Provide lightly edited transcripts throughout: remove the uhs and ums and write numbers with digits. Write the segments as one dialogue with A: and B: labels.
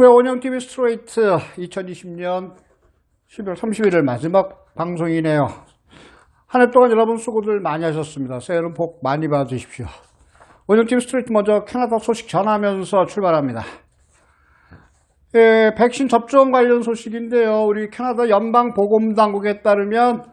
A: 오은영 TV 스트레이트 2020년 12월 31일 마지막 방송이네요. 한 해 동안 여러분 수고들 많이 하셨습니다. 새해는 복 많이 받으십시오. 오은영TV 스트레이트 먼저 캐나다 소식 전하면서 출발합니다. 백신 접종 관련 소식인데요. 우리 캐나다 연방보건당국에 따르면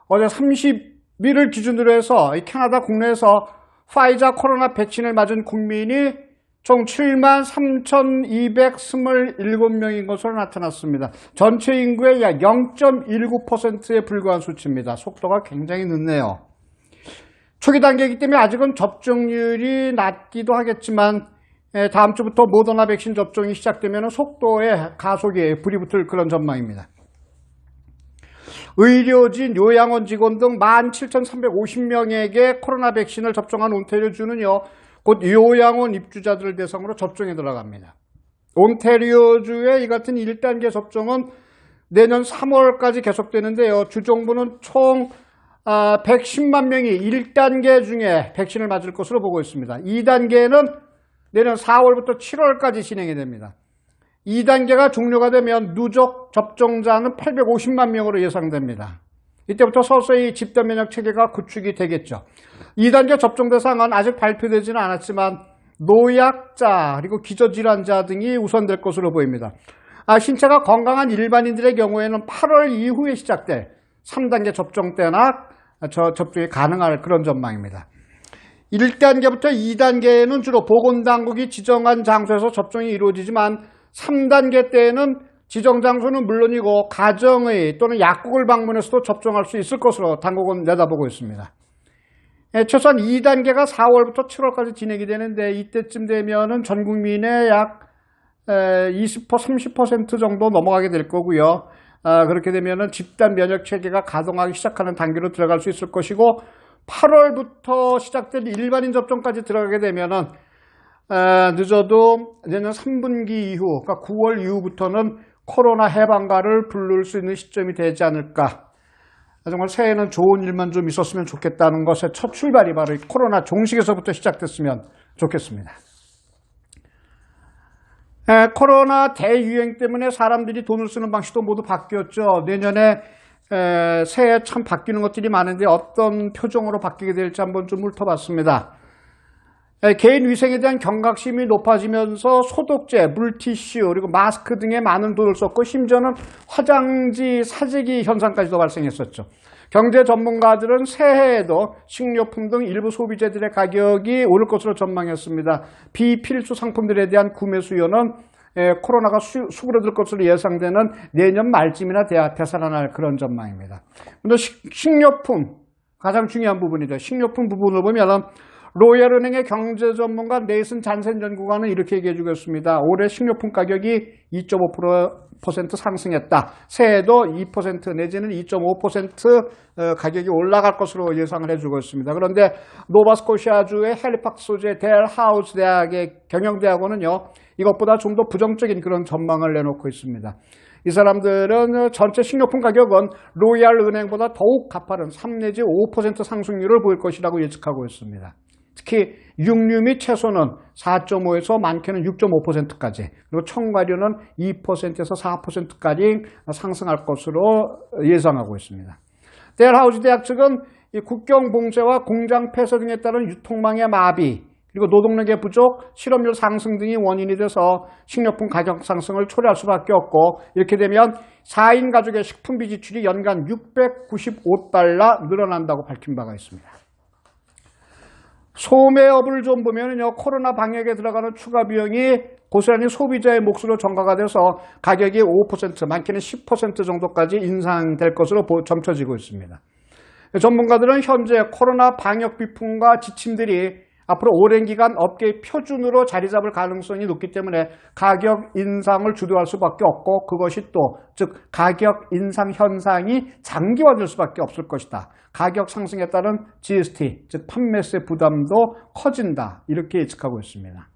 A: 어제 30일을 기준으로 해서 이 캐나다 국내에서 파이자 코로나 백신을 맞은 국민이 총 73,227명인 것으로 나타났습니다. 전체 인구의 약 0.19%에 불과한 수치입니다. 속도가 굉장히 늦네요. 초기 단계이기 때문에 아직은 접종률이 낮기도 하겠지만 다음 주부터 모더나 백신 접종이 시작되면 속도에 가속에 불이 붙을 그런 전망입니다. 의료진, 요양원 직원 등 17,350명에게 코로나 백신을 접종한 온타리오주는요, 곧 요양원 입주자들을 대상으로 접종에 들어갑니다. 온타리오주의 이 같은 1단계 접종은 내년 3월까지 계속되는데요. 주정부는 총 110만 명이 1단계 중에 백신을 맞을 것으로 보고 있습니다. 2단계는 내년 4월부터 7월까지 진행이 됩니다. 2단계가 종료가 되면 누적 접종자는 850만 명으로 예상됩니다. 이때부터 서서히 집단 면역 체계가 구축이 되겠죠. 2단계 접종 대상은 아직 발표되지는 않았지만 노약자 그리고 기저질환자 등이 우선될 것으로 보입니다. 신체가 건강한 일반인들의 경우에는 8월 이후에 시작될 3단계 접종 때나 접종이 가능할 그런 전망입니다. 1단계부터 2단계에는 주로 보건당국이 지정한 장소에서 접종이 이루어지지만 3단계 때에는 지정 장소는 물론이고 가정의 또는 약국을 방문해서도 접종할 수 있을 것으로 당국은 내다보고 있습니다. 최소한 2단계가 4월부터 7월까지 진행이 되는데 이때쯤 되면은 전 국민의 약 20%, 30% 정도 넘어가게 될 거고요. 그렇게 되면은 집단 면역 체계가 가동하기 시작하는 단계로 들어갈 수 있을 것이고 8월부터 시작될 일반인 접종까지 들어가게 되면은 늦어도 내년 3분기 이후, 그러니까 9월 이후부터는 코로나 해방가를 부를 수 있는 시점이 되지 않을까. 정말 새해에는 좋은 일만 좀 있었으면 좋겠다는 것의 첫 출발이 바로 이 코로나 종식에서부터 시작됐으면 좋겠습니다. 코로나 대유행 때문에 사람들이 돈을 쓰는 방식도 모두 바뀌었죠. 내년에 새해 참 바뀌는 것들이 많은데 어떤 표정으로 바뀌게 될지 한번 좀 훑어봤습니다. 개인 위생에 대한 경각심이 높아지면서 소독제, 물티슈, 그리고 마스크 등에 많은 돈을 썼고 심지어는 화장지 사재기 현상까지도 발생했었죠. 경제 전문가들은 새해에도 식료품 등 일부 소비재들의 가격이 오를 것으로 전망했습니다. 비필수 상품들에 대한 구매 수요는 코로나가 수그러들 것으로 예상되는 내년 말쯤이나 되살아날 그런 전망입니다. 근데 식료품, 가장 중요한 부분이죠. 식료품 부분을 보면 로얄은행의 경제 전문가 네이슨 잔센 연구관은 이렇게 얘기해 주겠습니다. 올해 식료품 가격이 2.5% 상승했다. 새해에도 2% 내지는 2.5% 가격이 올라갈 것으로 예상을 해주고 있습니다. 그런데 노바스코시아주의 헬리팍스 소재 델하우스 대학의 경영대학원은요, 이것보다 좀 더 부정적인 그런 전망을 내놓고 있습니다. 이 사람들은 전체 식료품 가격은 로얄은행보다 더욱 가파른 3 내지 5% 상승률을 보일 것이라고 예측하고 있습니다. 특히 육류 및 채소는 4.5에서 많게는 6.5%까지, 그리고 첨가류는 2%에서 4%까지 상승할 것으로 예상하고 있습니다. 델하우스 대학 측은 이 국경 봉쇄와 공장 폐쇄 등에 따른 유통망의 마비, 그리고 노동력의 부족, 실업률 상승 등이 원인이 돼서 식료품 가격 상승을 초래할 수밖에 없고, 이렇게 되면 4인 가족의 식품비 지출이 연간 $695 늘어난다고 밝힌 바가 있습니다. 소매업을 좀 보면요, 코로나 방역에 들어가는 추가 비용이 고스란히 소비자의 몫으로 전가가 돼서 가격이 5%, 많게는 10% 정도까지 인상될 것으로 점쳐지고 있습니다. 전문가들은 현재 코로나 방역 비품과 지침들이 앞으로 오랜 기간 업계의 표준으로 자리 잡을 가능성이 높기 때문에 가격 인상을 주도할 수밖에 없고, 그것이 또 즉 가격 인상 현상이 장기화될 수밖에 없을 것이다. 가격 상승에 따른 GST, 즉 판매세 부담도 커진다. 이렇게 예측하고 있습니다.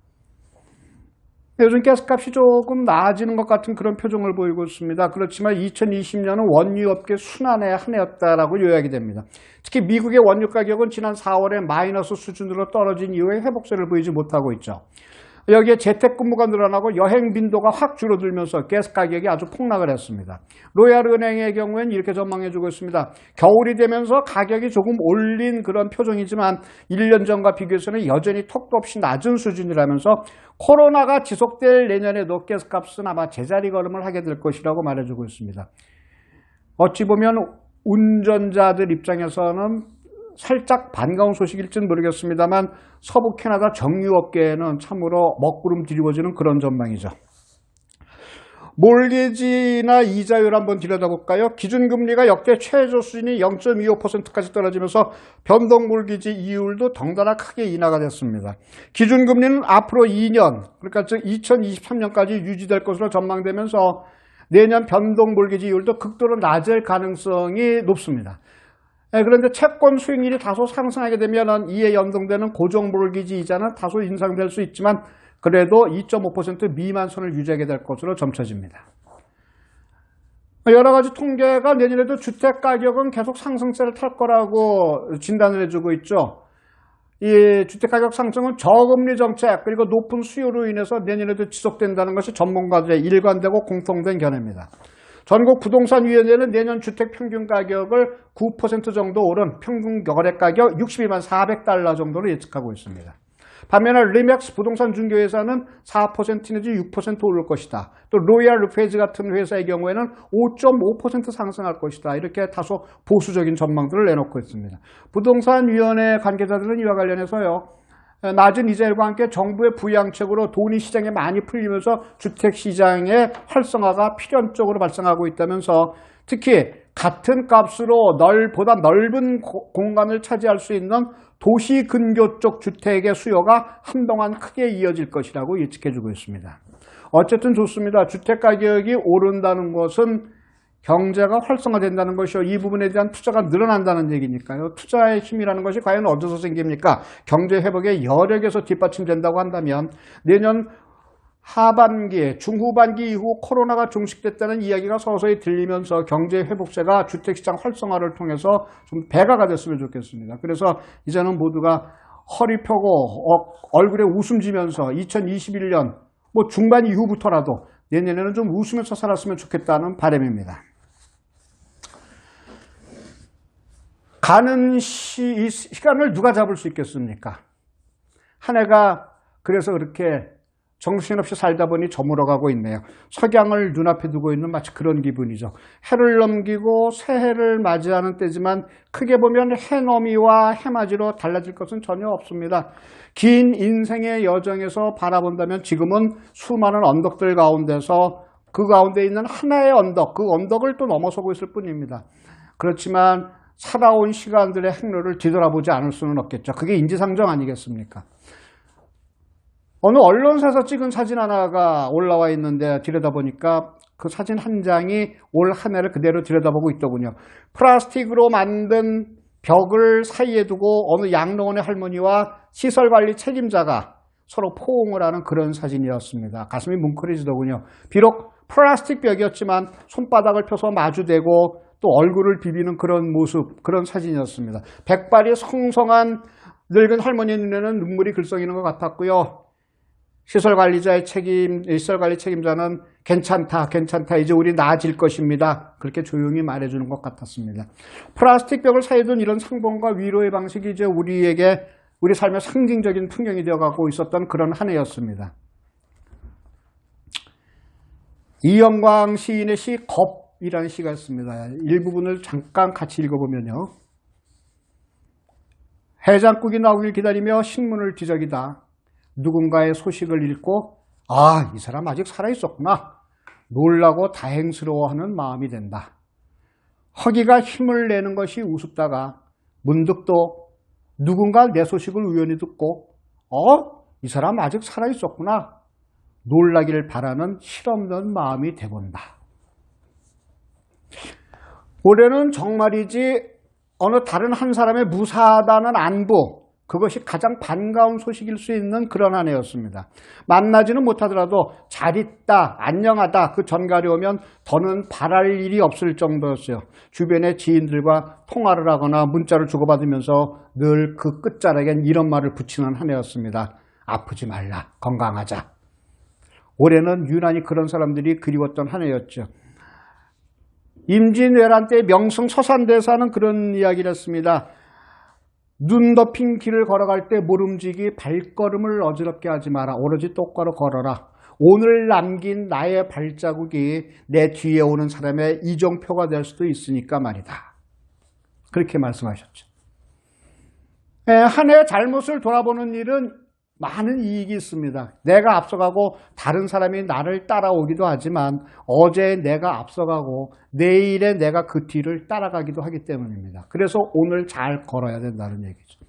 A: 요즘 가스값이 조금 나아지는 것 같은 그런 표정을 보이고 있습니다. 그렇지만 2020년은 원유업계 순환의 한 해였다라고 요약이 됩니다. 특히 미국의 원유 가격은 지난 4월에 마이너스 수준으로 떨어진 이후에 회복세를 보이지 못하고 있죠. 여기에 재택근무가 늘어나고 여행 빈도가 확 줄어들면서 가스 가격이 아주 폭락을 했습니다. 로얄은행의 경우에는 이렇게 전망해주고 있습니다. 겨울이 되면서 가격이 조금 올린 그런 표정이지만 1년 전과 비교해서는 여전히 턱도 없이 낮은 수준이라면서 코로나가 지속될 내년에도 가스값은 아마 제자리 걸음을 하게 될 것이라고 말해주고 있습니다. 어찌 보면 운전자들 입장에서는 살짝 반가운 소식일지는 모르겠습니다만 서부 캐나다 정유업계에는 참으로 먹구름 드리워지는 그런 전망이죠. 몰개지나 이자율 한번 들여다볼까요? 기준금리가 역대 최저 수준이 0.25%까지 떨어지면서 변동몰개지 이율도 덩달아 크게 인하가 됐습니다. 기준금리는 앞으로 2년, 그러니까 즉 2023년까지 유지될 것으로 전망되면서 내년 변동몰개지 이율도 극도로 낮을 가능성이 높습니다. 그런데 채권 수익률이 다소 상승하게 되면 이에 연동되는 고정몰개지 이자는 다소 인상될 수 있지만 그래도 2.5% 미만 선을 유지하게 될 것으로 점쳐집니다. 여러 가지 통계가 내년에도 주택가격은 계속 상승세를 탈 거라고 진단을 해주고 있죠. 이 주택가격 상승은 저금리 정책 그리고 높은 수요로 인해서 내년에도 지속된다는 것이 전문가들의 일관되고 공통된 견해입니다. 전국 부동산위원회는 내년 주택 평균 가격을 9% 정도 오른 평균 거래가격 62만 400달러 정도로 예측하고 있습니다. 반면에 리맥스 부동산 중개회사는 4% 내지 6% 오를 것이다. 또 로얄 르페이지 같은 회사의 경우에는 5.5% 상승할 것이다. 이렇게 다소 보수적인 전망들을 내놓고 있습니다. 부동산위원회 관계자들은 이와 관련해서요. 낮은 이자율과 함께 정부의 부양책으로 돈이 시장에 많이 풀리면서 주택시장의 활성화가 필연적으로 발생하고 있다면서 특히 같은 값으로 보다 넓은 공간을 차지할 수 있는 도시 근교 쪽 주택의 수요가 한동안 크게 이어질 것이라고 예측해주고 있습니다. 어쨌든 좋습니다. 주택가격이 오른다는 것은 경제가 활성화된다는 것이요. 이 부분에 대한 투자가 늘어난다는 얘기니까요. 투자의 힘이라는 것이 과연 어디서 생깁니까? 경제 회복의 여력에서 뒷받침된다고 한다면 내년 하반기, 중후반기 이후 코로나가 종식됐다는 이야기가 서서히 들리면서 경제 회복세가 주택시장 활성화를 통해서 좀 배가가 됐으면 좋겠습니다. 그래서 이제는 모두가 허리 펴고 얼굴에 웃음 지면서 2021년 중반 이후부터라도 내년에는 좀 웃으면서 살았으면 좋겠다는 바람입니다. 가는 시간을 누가 잡을 수 있겠습니까? 한 해가 그래서 그렇게 정신없이 살다 보니 저물어가고 있네요. 석양을 눈앞에 두고 있는 마치 그런 기분이죠. 해를 넘기고 새해를 맞이하는 때지만 크게 보면 해넘이와 해맞이로 달라질 것은 전혀 없습니다. 긴 인생의 여정에서 바라본다면 지금은 수많은 언덕들 가운데서 그 가운데 있는 하나의 언덕, 그 언덕을 또 넘어서고 있을 뿐입니다. 그렇지만 살아온 시간들의 행로를 뒤돌아보지 않을 수는 없겠죠. 그게 인지상정 아니겠습니까? 어느 언론사에서 찍은 사진 하나가 올라와 있는데 들여다보니까 그 사진 한 장이 올 한 해를 그대로 들여다보고 있더군요. 플라스틱으로 만든 벽을 사이에 두고 어느 양로원의 할머니와 시설관리 책임자가 서로 포옹을 하는 그런 사진이었습니다. 가슴이 뭉클해지더군요. 비록 플라스틱 벽이었지만 손바닥을 펴서 마주대고 또 얼굴을 비비는 그런 모습, 그런 사진이었습니다. 백발이 성성한 늙은 할머니 눈에는 눈물이 글썽이는 것 같았고요. 시설관리 책임자는 괜찮다, 이제 우리 나아질 것입니다. 그렇게 조용히 말해주는 것 같았습니다. 플라스틱 벽을 사이에 둔 이런 상봉과 위로의 방식이 이제 우리 삶의 상징적인 풍경이 되어가고 있었던 그런 한 해였습니다. 이영광 시인의 시 겁이라는 시가 있습니다. 일부분을 잠깐 같이 읽어보면요. 해장국이 나오길 기다리며 신문을 뒤적이다. 누군가의 소식을 읽고 이 사람 아직 살아있었구나. 놀라고 다행스러워하는 마음이 된다. 허기가 힘을 내는 것이 우습다가 문득 또 누군가 내 소식을 우연히 듣고 이 사람 아직 살아있었구나. 놀라기를 바라는 실없는 마음이 돼본다. 올해는 정말이지 어느 다른 한 사람의 무사하다는 안부, 그것이 가장 반가운 소식일 수 있는 그런 한 해였습니다. 만나지는 못하더라도 잘 있다, 안녕하다 그 전갈이 오면 더는 바랄 일이 없을 정도였어요. 주변의 지인들과 통화를 하거나 문자를 주고받으면서 늘 그 끝자락엔 이런 말을 붙이는 한 해였습니다. 아프지 말라. 건강하자. 올해는 유난히 그런 사람들이 그리웠던 한 해였죠. 임진왜란 때 명성 서산대사는 그런 이야기를 했습니다. 눈 덮인 길을 걸어갈 때 모름지기 발걸음을 어지럽게 하지 마라. 오로지 똑바로 걸어라. 오늘 남긴 나의 발자국이 내 뒤에 오는 사람의 이정표가 될 수도 있으니까 말이다. 그렇게 말씀하셨죠. 한 해 잘못을 돌아보는 일은 많은 이익이 있습니다. 내가 앞서가고 다른 사람이 나를 따라오기도 하지만 어제 내가 앞서가고 내일에 내가 그 뒤를 따라가기도 하기 때문입니다. 그래서 오늘 잘 걸어야 된다는 얘기죠.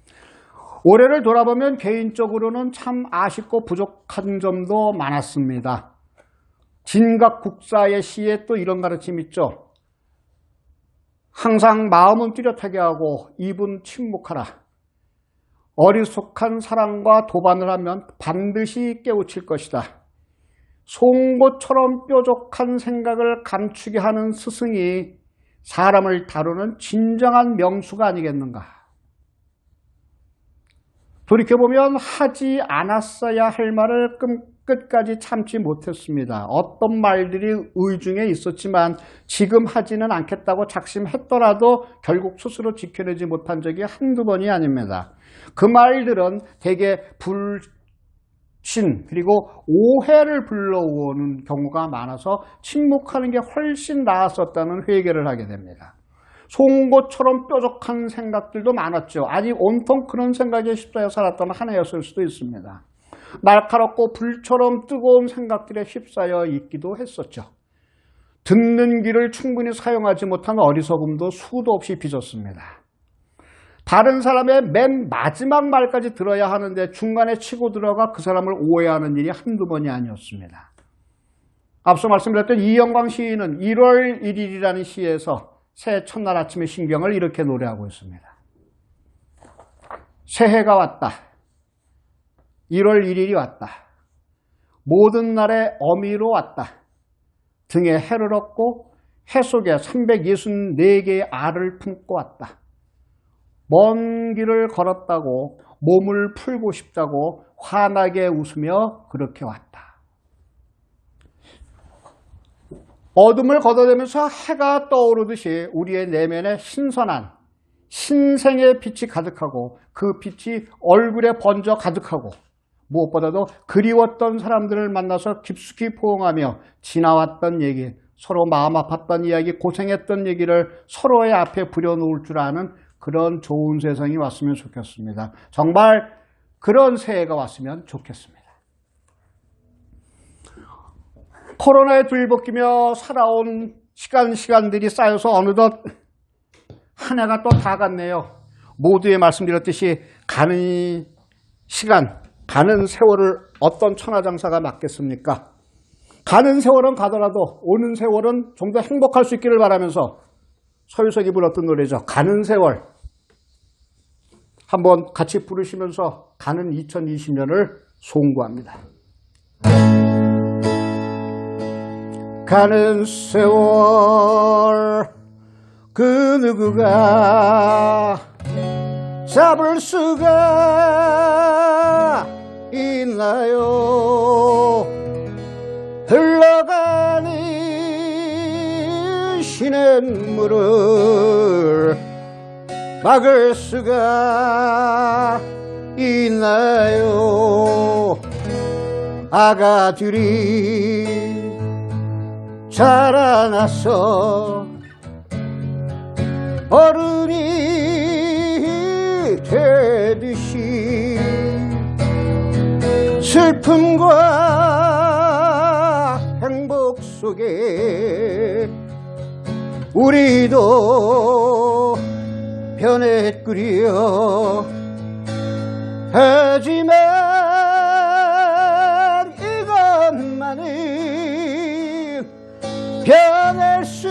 A: 올해를 돌아보면 개인적으로는 참 아쉽고 부족한 점도 많았습니다. 진각국사의 시에 또 이런 가르침이 있죠. 항상 마음은 뚜렷하게 하고 입은 침묵하라. 어리숙한 사랑과 도반을 하면 반드시 깨우칠 것이다. 송곳처럼 뾰족한 생각을 감추게 하는 스승이 사람을 다루는 진정한 명수가 아니겠는가. 돌이켜보면 하지 않았어야 할 말을 끝까지 참지 못했습니다. 어떤 말들이 의중에 있었지만 지금 하지는 않겠다고 작심했더라도 결국 스스로 지켜내지 못한 적이 한두 번이 아닙니다. 그 말들은 대개 불신 그리고 오해를 불러오는 경우가 많아서 침묵하는 게 훨씬 나았었다는 회개를 하게 됩니다. 송곳처럼 뾰족한 생각들도 많았죠. 아직 온통 그런 생각에 휩싸여 살았던 한 해였을 수도 있습니다. 날카롭고 불처럼 뜨거운 생각들에 휩싸여 있기도 했었죠. 듣는 귀를 충분히 사용하지 못한 어리석음도 수도 없이 빚었습니다. 다른 사람의 맨 마지막 말까지 들어야 하는데 중간에 치고 들어가 그 사람을 오해하는 일이 한두 번이 아니었습니다. 앞서 말씀드렸던 이영광 시인은 1월 1일이라는 시에서 새해 첫날 아침의 심경을 이렇게 노래하고 있습니다. 새해가 왔다. 1월 1일이 왔다. 모든 날의 어미로 왔다. 등에 해를 얻고 해 속에 364개의 알을 품고 왔다. 먼 길을 걸었다고 몸을 풀고 싶다고 환하게 웃으며 그렇게 왔다. 어둠을 걷어내면서 해가 떠오르듯이 우리의 내면에 신선한 신생의 빛이 가득하고 그 빛이 얼굴에 번져 가득하고 무엇보다도 그리웠던 사람들을 만나서 깊숙이 포옹하며 지나왔던 얘기, 서로 마음 아팠던 이야기, 고생했던 얘기를 서로의 앞에 부려놓을 줄 아는 그런 좋은 세상이 왔으면 좋겠습니다. 정말 그런 새해가 왔으면 좋겠습니다. 코로나에 들볶이며 살아온 시간들이 쌓여서 어느덧 한 해가 또 다 갔네요. 모두에 말씀드렸듯이 가는 시간, 가는 세월을 어떤 천하장사가 맡겠습니까? 가는 세월은 가더라도 오는 세월은 좀 더 행복할 수 있기를 바라면서 서유석이 불렀던 노래죠. 가는 세월. 한번 같이 부르시면서 가는 2020년을 송구합니다. 가는 세월 그 누구가 잡을 수가 있나요? 흘러가는 시냇물을 막을 수가 있나요? 아가들이 자라나서 어른이 되듯이 슬픔과 행복 속에 우리도 변했구려. 하지만 이것만은 변할 수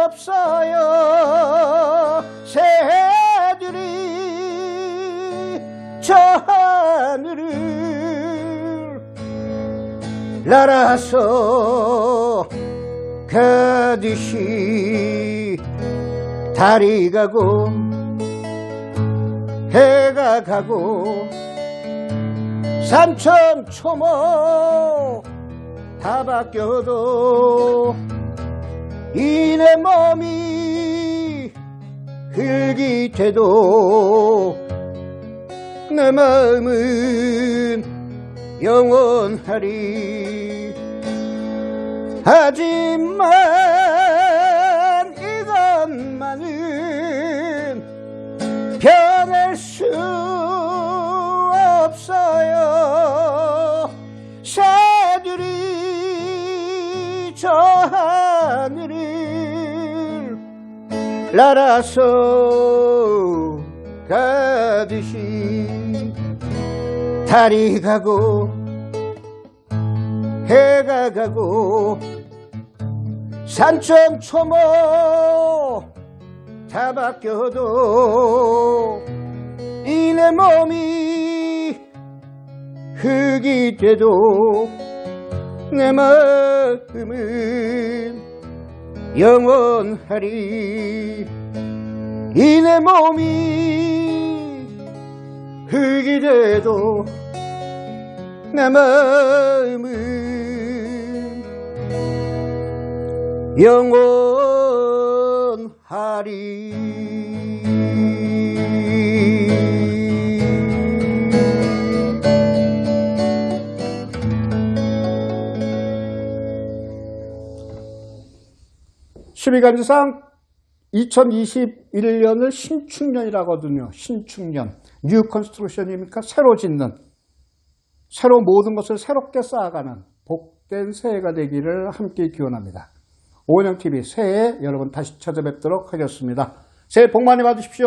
A: 없어요. 새들이 저 하늘을 날아서 가듯이 달이 가고 해가 가고 산천 초모 다 바뀌어도 이 내 몸이 흙이 돼도 내 마음은 영원하리. 하지만 이것만은 변할 수 없어요. 새들이 저 하늘을 날아서 가듯이 달이 가고 해가 가고 산천 초모 다 바뀌어도 이 내 몸이 흙이 돼도 내 마음은 영원하리. 이 내 몸이 흙이 돼도 내 마음은 영원하리. 십이간지상 2021년을 신축년이라고 하거든요. 신축년. 뉴 컨스트럭션입니까? 새로 짓는, 새로 모든 것을 새롭게 쌓아가는 복된 새해가 되기를 함께 기원합니다. 오은영TV 새해에 여러분 다시 찾아뵙도록 하겠습니다. 새해 복 많이 받으십시오.